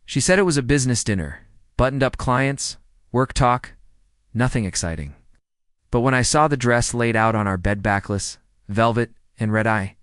She said it was a business dinner, buttoned-up clients, work talk, nothing exciting. But when I saw the dress laid out on our bed backless, velvet and red, I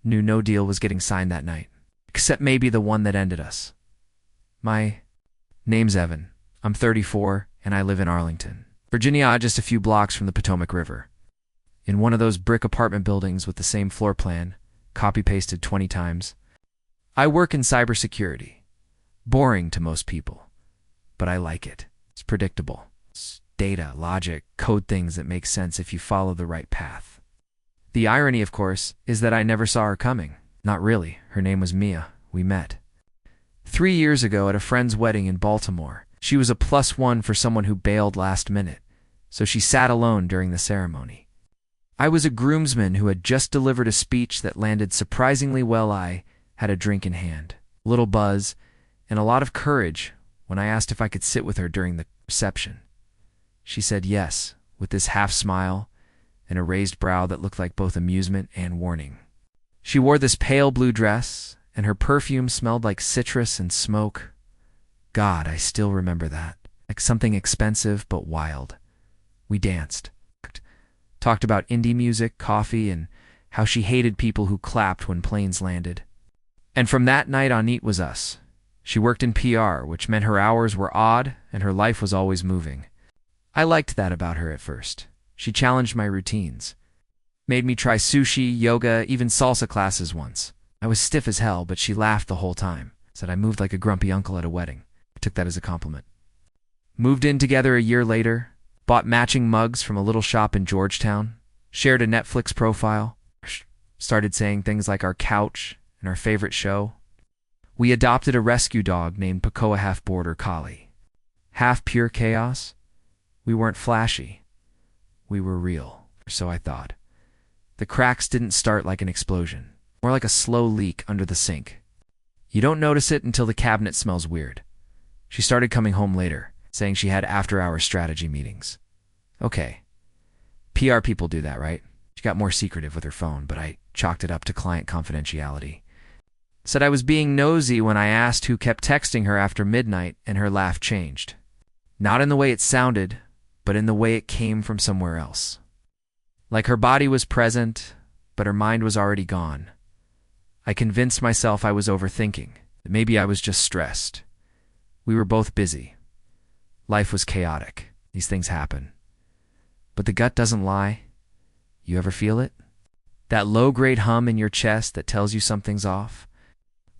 knew no deal was getting signed that night, except maybe the one that ended us. My name's Evan. I'm 34, and I live in Arlington, Virginia, just a few blocks from the Potomac River. In one of those brick apartment buildings with the same floor plan, copy-pasted 20 times. I work in cybersecurity. Boring to most people, but I like it. It's predictable. It's data, logic, code things that make sense if you follow the right path. The irony, of course, is that I never saw her coming. Not really. Her name was Mia. We met 3 years ago at a friend's wedding in Baltimore. She was a +1 for someone who bailed last minute, so she sat alone during the ceremony. I was a groomsman who had just delivered a speech that landed surprisingly well. I had a drink in hand, a little buzz, and a lot of courage when I asked if I could sit with her during the reception. She said yes, with this half smile and a raised brow that looked like both amusement and warning. She wore this pale blue dress, and her perfume smelled like citrus and smoke. God, I still remember that. Like something expensive but wild. We danced, talked about indie music, coffee, and how she hated people who clapped when planes landed. And from that night on, it was us. She worked in PR, which meant her hours were odd and her life was always moving. I liked that about her at first. She challenged my routines. Made me try sushi, yoga, even salsa classes once. I was stiff as hell, but she laughed the whole time. Said I moved like a grumpy uncle at a wedding. I took that as a compliment. Moved in together a year later, bought matching mugs from a little shop in Georgetown, shared a Netflix profile, started saying things like our couch and our favorite show. We adopted a rescue dog named Pacoa, half border collie. Half pure chaos. We weren't flashy. We were real, or so I thought. The cracks didn't start like an explosion, more like a slow leak under the sink. You don't notice it until the cabinet smells weird. She started coming home later, saying she had after-hour strategy meetings. Okay. PR people do that, right? She got more secretive with her phone, but I chalked it up to client confidentiality. Said I was being nosy when I asked who kept texting her after midnight, and her laugh changed. Not in the way it sounded, but in the way it came from somewhere else. Like her body was present, but her mind was already gone. I convinced myself I was overthinking, that maybe I was just stressed. We were both busy. Life was chaotic. These things happen. But the gut doesn't lie. You ever feel it? That low-grade hum in your chest that tells you something's off?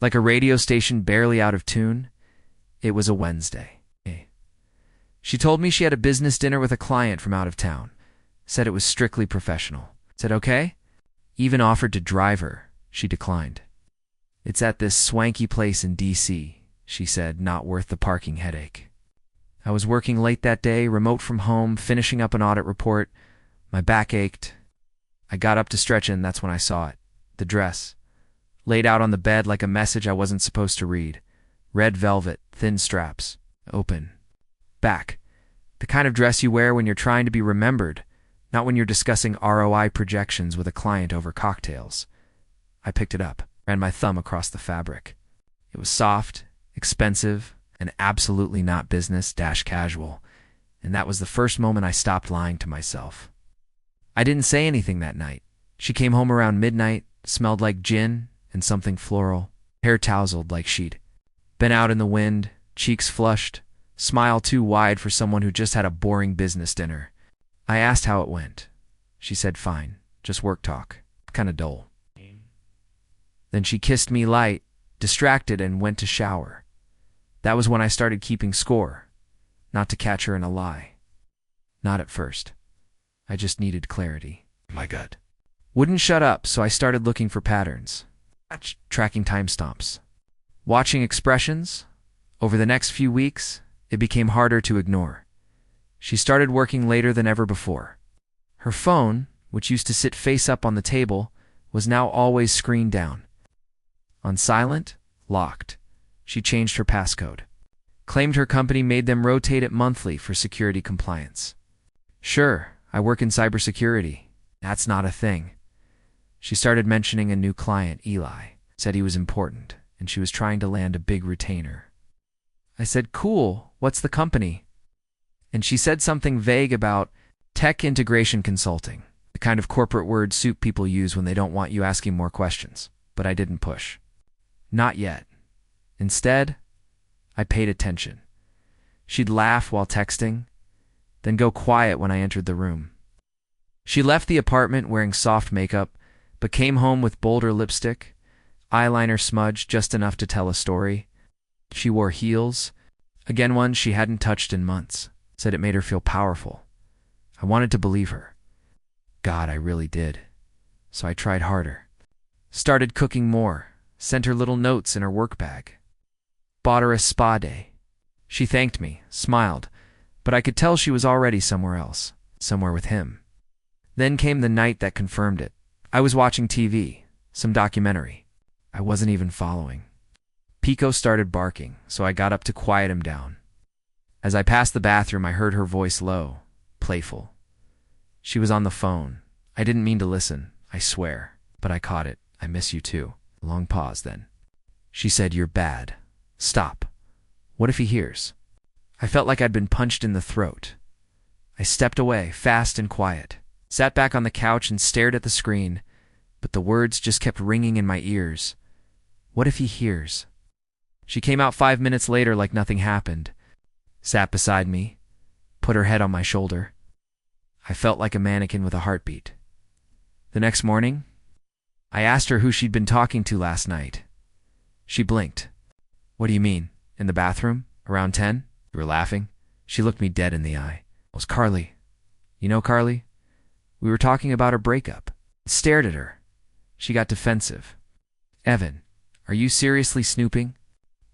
Like a radio station barely out of tune? It was a Wednesday. She told me she had a business dinner with a client from out of town. Said it was strictly professional. Said okay? Even offered to drive her. She declined. It's at this swanky place in D.C., she said, not worth the parking headache. I was working late that day, remote from home, finishing up an audit report. My back ached. I got up to stretch, and that's when I saw it. The dress. Laid out on the bed like a message I wasn't supposed to read. Red velvet, thin straps. Open. Back. The kind of dress you wear when you're trying to be remembered, not when you're discussing ROI projections with a client over cocktails. I picked it up, ran my thumb across the fabric. It was soft, expensive, and absolutely not business-casual, and that was the first moment I stopped lying to myself. I didn't say anything that night. She came home around midnight, smelled like gin and something floral, hair tousled like she'd been out in the wind, cheeks flushed, smile too wide for someone who just had a boring business dinner. I asked how it went. She said fine, just work talk, kinda dull. Then she kissed me light, distracted, and went to shower. That was when I started keeping score, not to catch her in a lie. Not at first. I just needed clarity. My gut wouldn't shut up, so I started looking for patterns, tracking timestamps, watching expressions. Over the next few weeks, it became harder to ignore. She started working later than ever before. Her phone, which used to sit face up on the table, was now always screened down. On silent, locked. She changed her passcode. Claimed her company made them rotate it monthly for security compliance. Sure, I work in cybersecurity. That's not a thing. She started mentioning a new client, Eli. Said he was important, and she was trying to land a big retainer. I said, "Cool, what's the company?" And she said something vague about tech integration consulting, the kind of corporate word soup people use when they don't want you asking more questions. But I didn't push. Not yet. Instead, I paid attention. She'd laugh while texting, then go quiet when I entered the room. She left the apartment wearing soft makeup, but came home with bolder lipstick, eyeliner smudged just enough to tell a story. She wore heels, again ones she hadn't touched in months, said it made her feel powerful. I wanted to believe her. God, I really did. So I tried harder. Started cooking more, sent her little notes in her work bag. Bought her a spa day. She thanked me, smiled, but I could tell she was already somewhere else, somewhere with him. Then came the night that confirmed it. I was watching TV, some documentary. I wasn't even following. Pico started barking, so I got up to quiet him down. As I passed the bathroom, I heard her voice low, playful. She was on the phone. I didn't mean to listen, I swear, but I caught it. "I miss you too." Long pause then. She said, "You're bad. Stop. What if he hears?" I felt like I'd been punched in the throat. I stepped away, fast and quiet, sat back on the couch and stared at the screen, but the words just kept ringing in my ears. What if he hears? She came out 5 minutes later like nothing happened, sat beside me, put her head on my shoulder. I felt like a mannequin with a heartbeat. The next morning, I asked her who she'd been talking to last night. She blinked. "What do you mean? In the bathroom? Around 10? You were laughing?" She looked me dead in the eye. "It was Carly. You know Carly? We were talking about her breakup." I stared at her. She got defensive. "Evan, are you seriously snooping?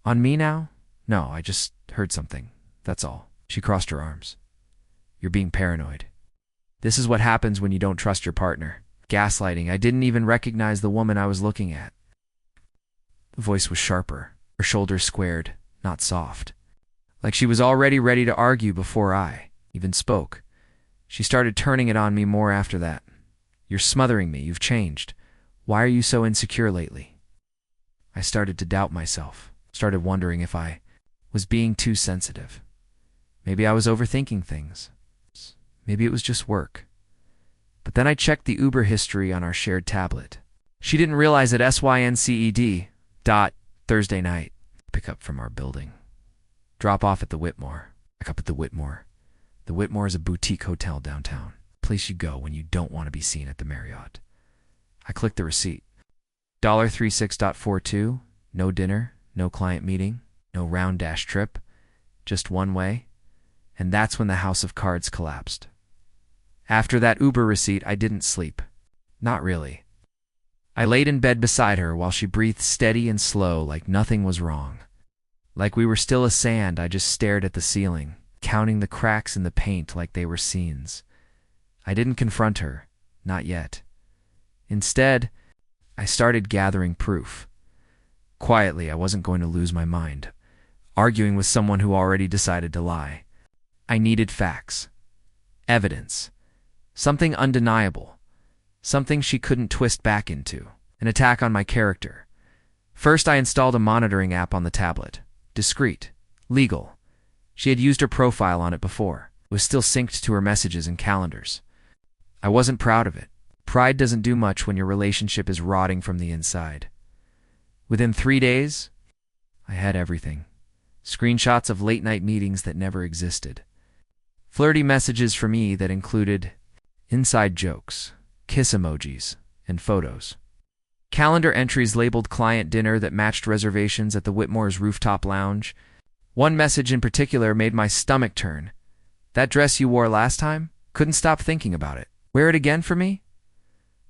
On me now?" "No, I just heard something. That's all." She crossed her arms. "You're being paranoid. This is what happens when you don't trust your partner. Gaslighting. I didn't even recognize the woman I was looking at." The voice was sharper, her shoulders squared, not soft. Like she was already ready to argue before I even spoke. She started turning it on me more after that. "You're smothering me. You've changed. Why are you so insecure lately?" I started to doubt myself, started wondering if I was being too sensitive. Maybe I was overthinking things. Maybe it was just work. But then I checked the Uber history on our shared tablet. She didn't realize it. SYNCED. Thursday night. Pick up from our building. Drop off at the Whitmore. Pick up at the Whitmore. The Whitmore is a boutique hotel downtown. Place you go when you don't want to be seen at the Marriott. I clicked the receipt. $36.42. No dinner, no client meeting, no round dash trip. Just one way. And that's when the house of cards collapsed. After that Uber receipt, I didn't sleep. Not really. I laid in bed beside her while she breathed steady and slow like nothing was wrong. Like we were still a sand, I just stared at the ceiling, counting the cracks in the paint like they were scenes. I didn't confront her, not yet. Instead, I started gathering proof. Quietly, I wasn't going to lose my mind, arguing with someone who already decided to lie. I needed facts. Evidence. Something undeniable. Something she couldn't twist back into. An attack on my character. First, I installed a monitoring app on the tablet. Discreet. Legal. She had used her profile on it before. It was still synced to her messages and calendars. I wasn't proud of it. Pride doesn't do much when your relationship is rotting from the inside. Within 3 days, I had everything. Screenshots of late-night meetings that never existed. Flirty messages from me that included inside jokes, kiss emojis, and photos. Calendar entries labeled client dinner that matched reservations at the Whitmore's rooftop lounge. One message in particular made my stomach turn. "That dress you wore last time? Couldn't stop thinking about it. Wear it again for me?"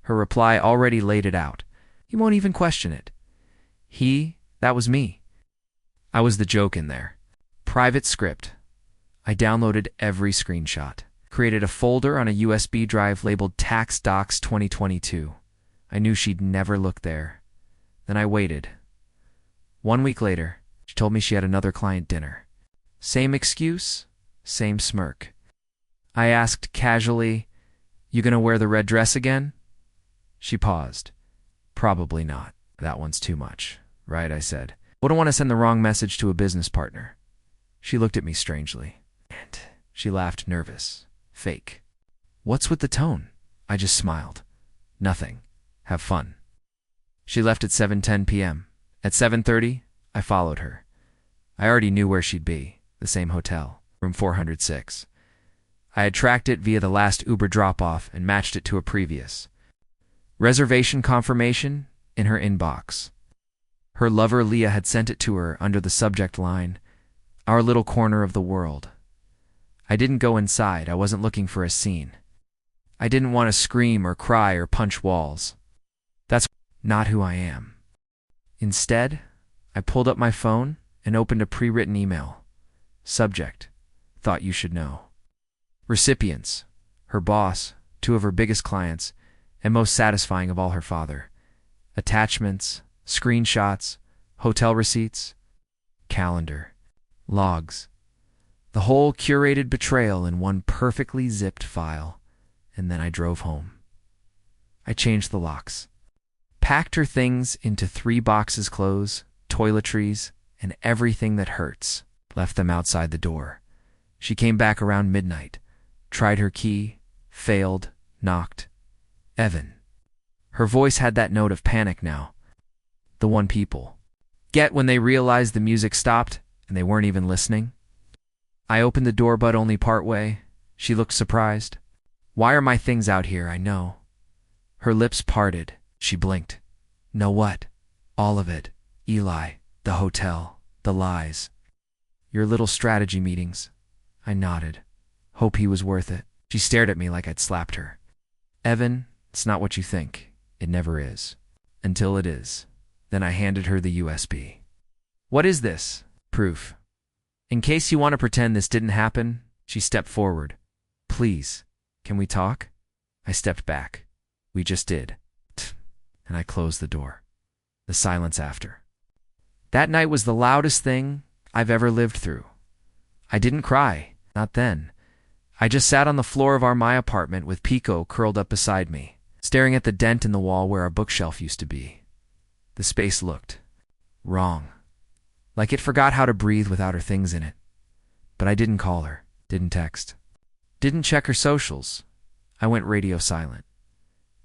Her reply already laid it out. "He won't even question it." That was me. I was the joke in there. Private script. I downloaded every screenshot. Created a folder on a USB drive labeled Tax Docs 2022. I knew she'd never look there. Then I waited. 1 week later, she told me she had another client dinner. Same excuse, same smirk. I asked casually, "You gonna wear the red dress again?" She paused. "Probably not. That one's too much." "Right," I said. "Wouldn't want to send the wrong message to a business partner." She looked at me strangely. And she laughed, nervous. Fake. What's with the tone? I just smiled. Nothing. Have fun. She left at 7:10 p.m. At 7:30, I followed her. I already knew where she'd be, the same hotel, room 406. I had tracked it via the last Uber drop-off and matched it to a previous. Reservation confirmation in her inbox. Her lover Leah had sent it to her under the subject line, "Our little corner of the world." I didn't go inside. I wasn't looking for a scene. I didn't want to scream or cry or punch walls. That's not who I am. Instead, I pulled up my phone and opened a pre-written email. Subject: thought you should know. Recipients: her boss, two of her biggest clients, and most satisfying of all, her father. Attachments: screenshots, hotel receipts, calendar, logs. The whole curated betrayal in one perfectly zipped file. And then I drove home. I changed the locks. Packed her things into 3 boxes: clothes, toiletries, and everything that hurts. Left them outside the door. She came back around midnight. Tried her key. Failed. Knocked. Evan. Her voice had that note of panic now. The one people get when they realized the music stopped and they weren't even listening. I opened the door, but only part way. She looked surprised. "Why are my things out here? I know." Her lips parted. She blinked. "Know what?" "All of it. Eli, the hotel, the lies. Your little strategy meetings." I nodded. Hope he was worth it. She stared at me like I'd slapped her. "Evan, it's not what you think. It never is. Until it is." Then I handed her the USB. "What is this?" "Proof. In case you want to pretend this didn't happen." She stepped forward. "Please. Can we talk?" I stepped back. "We just did." And I closed the door. The silence after. That night was the loudest thing I've ever lived through. I didn't cry. Not then. I just sat on the floor of my apartment with Pico curled up beside me, staring at the dent in the wall where our bookshelf used to be. The space looked wrong. Like it forgot how to breathe without her things in it. But I didn't call her. Didn't text. Didn't check her socials. I went radio silent.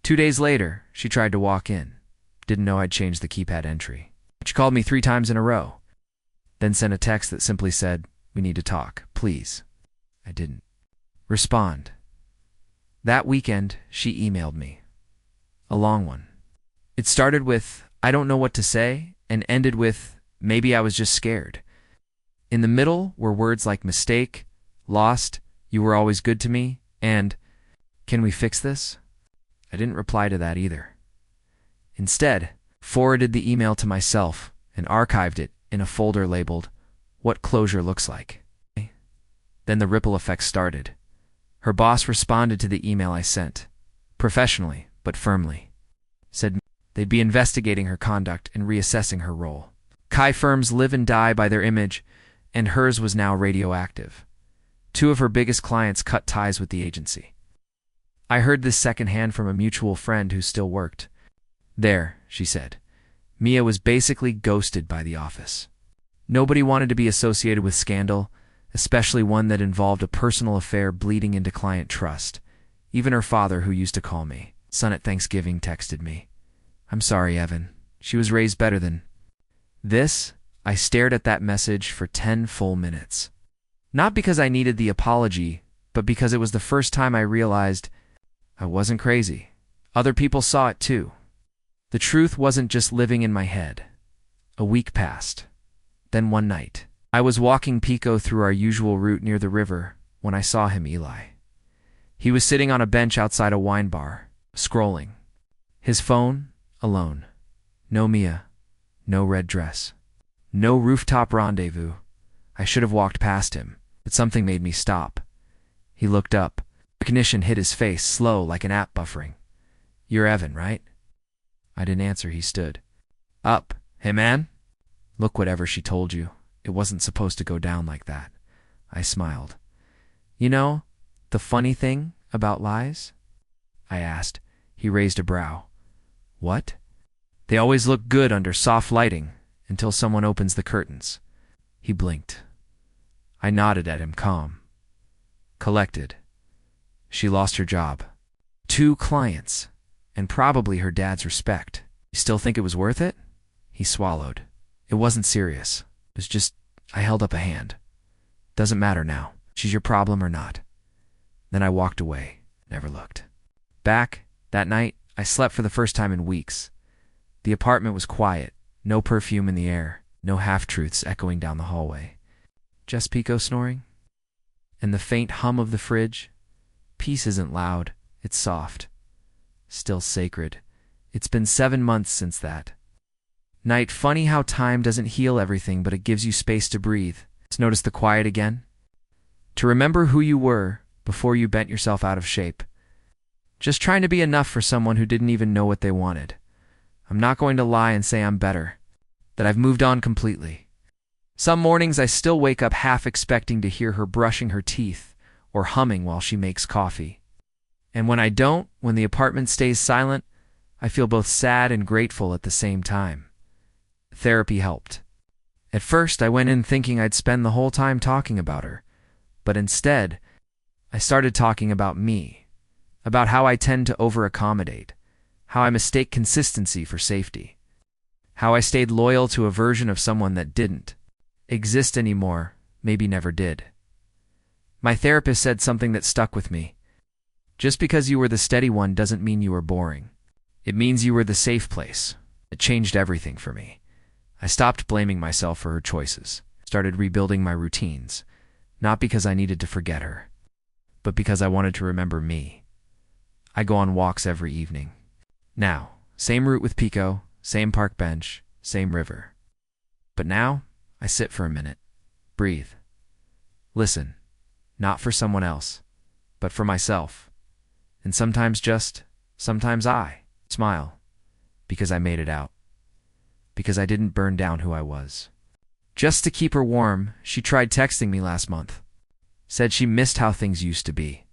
2 days later, she tried to walk in. Didn't know I'd changed the keypad entry. She called me 3 times in a row. Then sent a text that simply said, "We need to talk, please." I didn't respond. That weekend, she emailed me. A long one. It started with, "I don't know what to say," and ended with, "Maybe I was just scared." In the middle were words like mistake, lost, you were always good to me, and "Can we fix this?" I didn't reply to that either. Instead, forwarded the email to myself and archived it in a folder labeled, "What Closure Looks Like." Then the ripple effect started. Her boss responded to the email I sent, professionally but firmly. Said they'd be investigating her conduct and reassessing her role. Kai firms live and die by their image, and hers was now radioactive. 2 of her biggest clients cut ties with the agency. I heard this secondhand from a mutual friend who still worked there. She said, "Mia was basically ghosted by the office. Nobody wanted to be associated with scandal, especially one that involved a personal affair bleeding into client trust. Even her father, who used to call me son at Thanksgiving, texted me, 'I'm sorry, Evan. She was raised better than this.'" I stared at that message for 10 full minutes. Not because I needed the apology, but because it was the first time I realized I wasn't crazy. Other people saw it too. The truth wasn't just living in my head. A week passed. Then one night, I was walking Pico through our usual route near the river when I saw him, Eli. He was sitting on a bench outside a wine bar, scrolling. His phone, alone. No Mia. No red dress. No rooftop rendezvous. I should have walked past him, but something made me stop. He looked up. Recognition hit his face, slow like an app buffering. "You're Evan, right?" I didn't answer. He stood up. "Hey, man." "Look, whatever she told you. It wasn't supposed to go down like that." I smiled. "You know, the funny thing about lies?" I asked. He raised a brow. "What?" "They always look good under soft lighting until someone opens the curtains." He blinked. I nodded at him, calm, collected. She lost her job. 2 clients, and probably her dad's respect. You still think it was worth it? He swallowed. It wasn't serious. It was just, I held up a hand. Doesn't matter now. She's your problem or not. Then I walked away, never looked. Back, that night, I slept for the first time in weeks. The apartment was quiet, no perfume in the air, no half-truths echoing down the hallway. Just Pico snoring? And the faint hum of the fridge? Peace isn't loud, it's soft. Still sacred. It's been 7 months since that. Night, funny how time doesn't heal everything, but it gives you space to breathe. To notice the quiet again. To remember who you were before you bent yourself out of shape. Just trying to be enough for someone who didn't even know what they wanted. I'm not going to lie and say I'm better, that I've moved on completely. Some mornings I still wake up half expecting to hear her brushing her teeth or humming while she makes coffee. And when I don't, when the apartment stays silent, I feel both sad and grateful at the same time. Therapy helped. At first, I went in thinking I'd spend the whole time talking about her, but instead, I started talking about me, about how I tend to over-accommodate, how I mistake consistency for safety, how I stayed loyal to a version of someone that didn't exist anymore, maybe never did. My therapist said something that stuck with me. Just because you were the steady one doesn't mean you were boring. It means you were the safe place. It changed everything for me. I stopped blaming myself for her choices, started rebuilding my routines, not because I needed to forget her, but because I wanted to remember me. I go on walks every evening. Now, same route with Pico, same park bench, same river. But now, I sit for a minute, breathe, listen, not for someone else, but for myself. And sometimes I smile, because I made it out. Because I didn't burn down who I was. Just to keep her warm, she tried texting me last month. Said she missed how things used to be.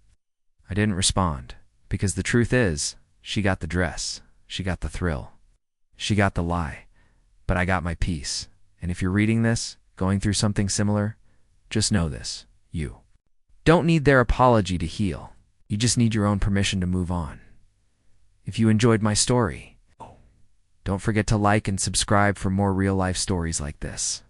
I didn't respond, because the truth is, she got the dress, she got the thrill, she got the lie, but I got my peace. And if you're reading this, going through something similar, just know this, you don't need their apology to heal. You just need your own permission to move on. If you enjoyed my story, don't forget to like and subscribe for more real-life stories like this.